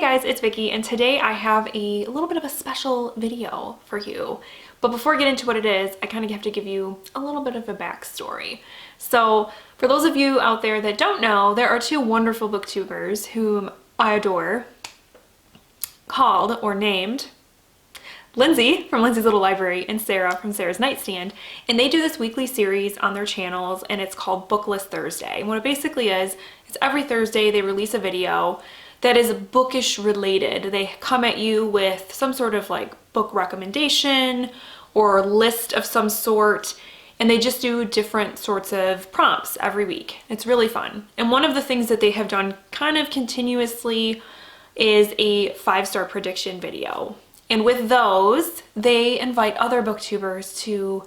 guys, it's Vicky, and today I have a little bit of a special video for you. But before I get into what it is, I kind of have to give you a little bit of a backstory. So for those of you out there that don't know, there are two wonderful booktubers whom I adore, called or named Lindsey from Lindsey's Little Library and Sarah from Sarah's Nightstand, and they do this weekly series on their channels, and it's called BookList Thursday. And what it basically is every Thursday they release a video that is bookish related. They come at you with some sort of like book recommendation or list of some sort, and they just do different sorts of prompts every week. It's really fun. And one of the things that they have done kind of continuously is a 5-star prediction video. And with those, they invite other booktubers to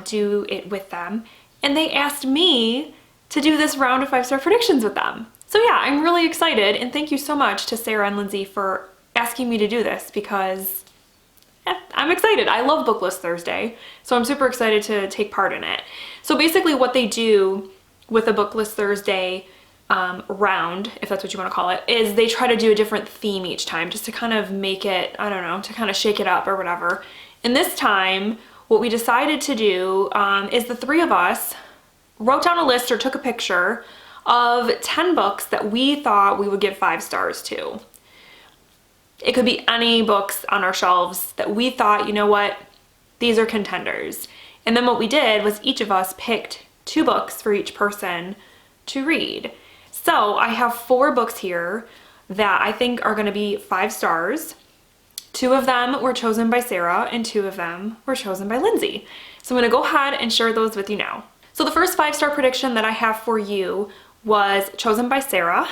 do it with them. And they asked me to do this round of 5-star predictions with them. So yeah, I'm really excited, and thank you so much to Sarah and Lindsey for asking me to do this because I'm excited. I love BookList Thursday, so I'm super excited to take part in it. So basically what they do with a BookList Thursday round, if that's what you want to call it, is they try to do a different theme each time just to kind of make it, I don't know, to kind of shake it up or whatever. And this time, what we decided to do is the three of us wrote down a list or took a picture of 10 books that we thought we would give 5 stars to. It could be any books on our shelves that we thought, you know what, these are contenders. And then what we did was each of us picked 2 books for each person to read. So I have 4 books here that I think are going to be 5 stars. 2 of them were chosen by Sarah and 2 of them were chosen by Lindsey. So I'm going to go ahead and share those with you now. So the first 5-star prediction that I have for you was chosen by Sarah,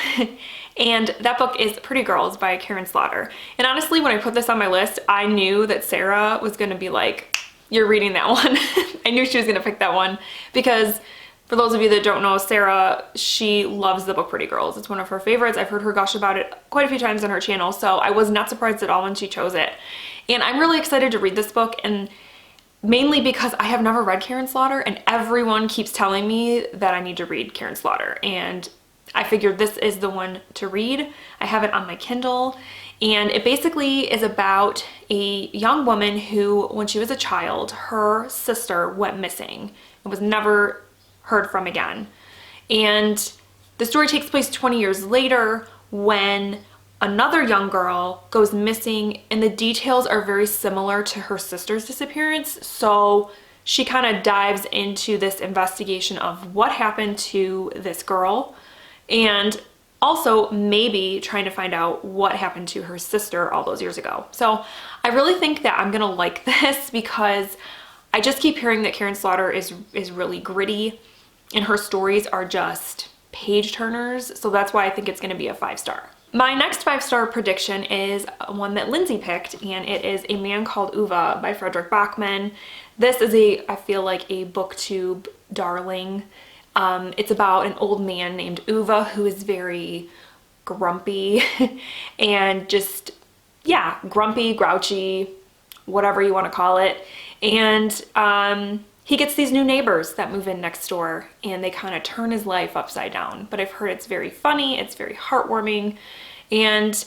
and that book is Pretty Girls by Karen Slaughter. And honestly, when I put this on my list, I knew that Sarah was going to be like, you're reading that one. I knew she was going to pick that one because for those of you that don't know, Sarah, she loves the book Pretty Girls. It's one of her favorites. I've heard her gush about it quite a few times on her channel, so I was not surprised at all when she chose it. And I'm really excited to read this book, and mainly because I have never read Karen Slaughter, and everyone keeps telling me that I need to read Karen Slaughter, and I figured this is the one to read. I have it on my Kindle, and it basically is about a young woman who, when she was a child, her sister went missing and was never heard from again. And the story takes place 20 years later when another young girl goes missing, and the details are very similar to her sister's disappearance. So she kind of dives into this investigation of what happened to this girl, and also maybe trying to find out what happened to her sister all those years ago. So I really think that I'm gonna like this because I just keep hearing that Karen Slaughter is really gritty, and her stories are just page turners. So that's why I think it's gonna be a 5-star. My next 5-star prediction is one that Lindsey picked, and it is A Man Called Eva by Frederick Bachman. This is I feel like a booktube darling. It's about an old man named Uva who is very grumpy and just, yeah, grumpy, grouchy, whatever you want to call it. And he gets these new neighbors that move in next door, and they kind of turn his life upside down. But I've heard it's very funny, it's very heartwarming, and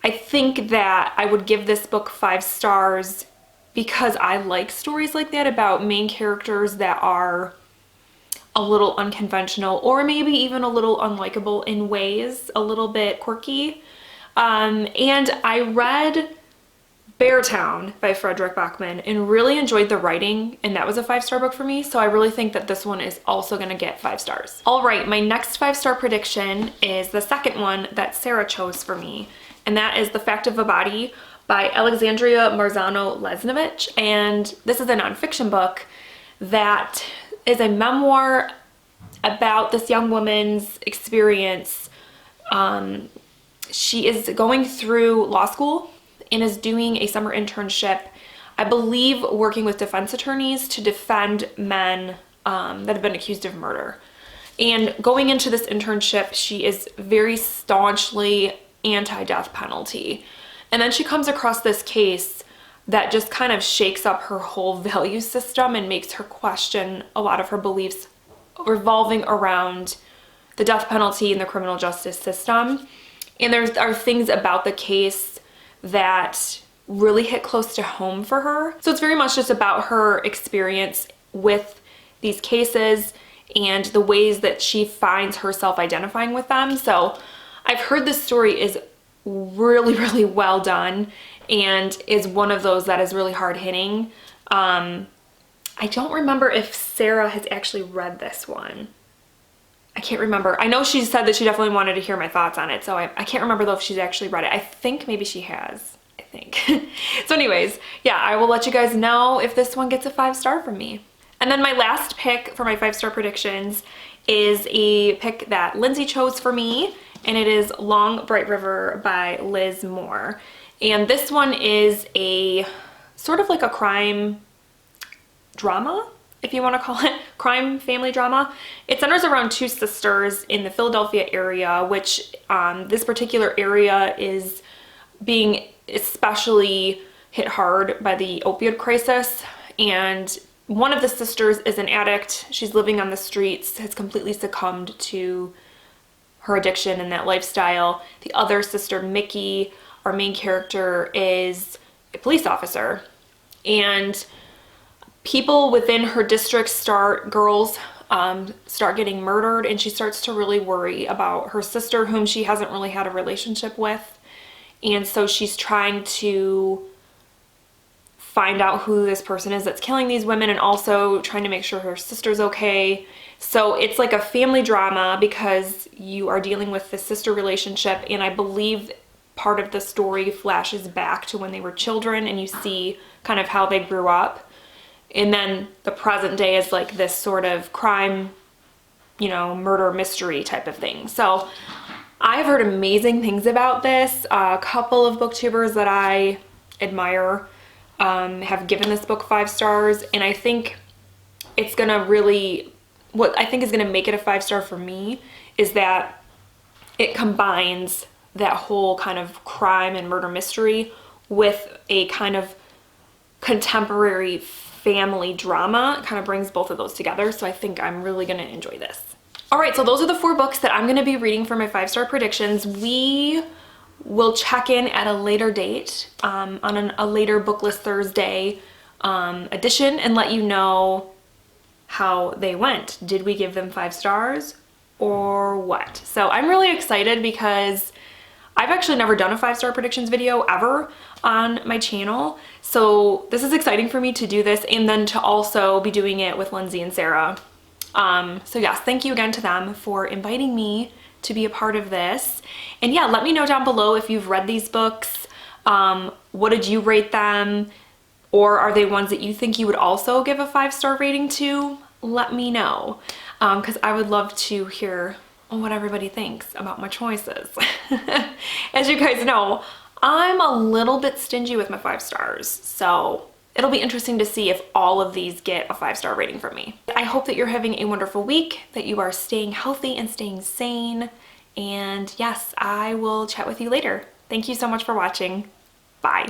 I think that I would give this book 5 stars because I like stories like that about main characters that are a little unconventional or maybe even a little unlikable in ways, a little bit quirky. And I read Beartown by Frederick Bachman and really enjoyed the writing, and that was a 5-star book for me, so I really think that this one is also going to get 5 stars. All right, my next 5-star prediction is the second one that Sarah chose for me, and that is The Fact of a Body by Alexandria Marzano-Lesnevich, and this is a nonfiction book that is a memoir about this young woman's experience. She is going through law school and is doing a summer internship, I believe working with defense attorneys to defend men that have been accused of murder. And going into this internship, she is very staunchly anti-death penalty. And then she comes across this case that just kind of shakes up her whole value system and makes her question a lot of her beliefs revolving around the death penalty and the criminal justice system. And there are things about the case that really hit close to home for her. So it's very much just about her experience with these cases and the ways that she finds herself identifying with them. So I've heard this story is really, really well done and is one of those that is really hard hitting. I don't remember if Sarah has actually read this one. I can't remember. I know she said that she definitely wanted to hear my thoughts on it, so I can't remember though if she's actually read it. I think maybe she has, I think. So anyways, yeah, I will let you guys know if this one gets a 5-star from me. And then my last pick for my 5-star predictions is a pick that Lindsey chose for me, and it is Long Bright River by Liz Moore. And this one is a sort of like a crime drama, if you want to call it, crime family drama. It centers around 2 sisters in the Philadelphia area, which this particular area is being especially hit hard by the opioid crisis. And one of the sisters is an addict. She's living on the streets, has completely succumbed to her addiction and that lifestyle. The other sister, Mickey, our main character, is a police officer. And people within her district girls start getting murdered, and she starts to really worry about her sister, whom she hasn't really had a relationship with. And so she's trying to find out who this person is that's killing these women, and also trying to make sure her sister's okay. So it's like a family drama because you are dealing with the sister relationship, and I believe part of the story flashes back to when they were children, and you see kind of how they grew up. And then the present day is like this sort of crime, you know, murder mystery type of thing. So I've heard amazing things about this. A couple of booktubers that I admire have given this book 5 stars, and I think it's gonna really, what I think is gonna make it a 5-star for me is that it combines that whole kind of crime and murder mystery with a kind of contemporary family drama. It kind of brings both of those together, so I think I'm really gonna enjoy this. All right, so those are the 4 books that I'm gonna be reading for my 5-star predictions. We will check in at a later date on a later BookList Thursday edition and let you know how they went. Did we give them 5 stars or what? So I'm really excited because I've actually never done a 5-star predictions video ever on my channel. So this is exciting for me to do this, and then to also be doing it with Lindsey and Sarah. So yes, thank you again to them for inviting me to be a part of this. And yeah, let me know down below if you've read these books. What did you rate them? Or are they ones that you think you would also give a 5-star rating to? Let me know, because I would love to hear what everybody thinks about my choices. As you guys know, I'm a little bit stingy with my 5 stars, so it'll be interesting to see if all of these get a 5-star rating from me. I hope that you're having a wonderful week, that you are staying healthy and staying sane, and yes, I will chat with you later. Thank you so much for watching. Bye.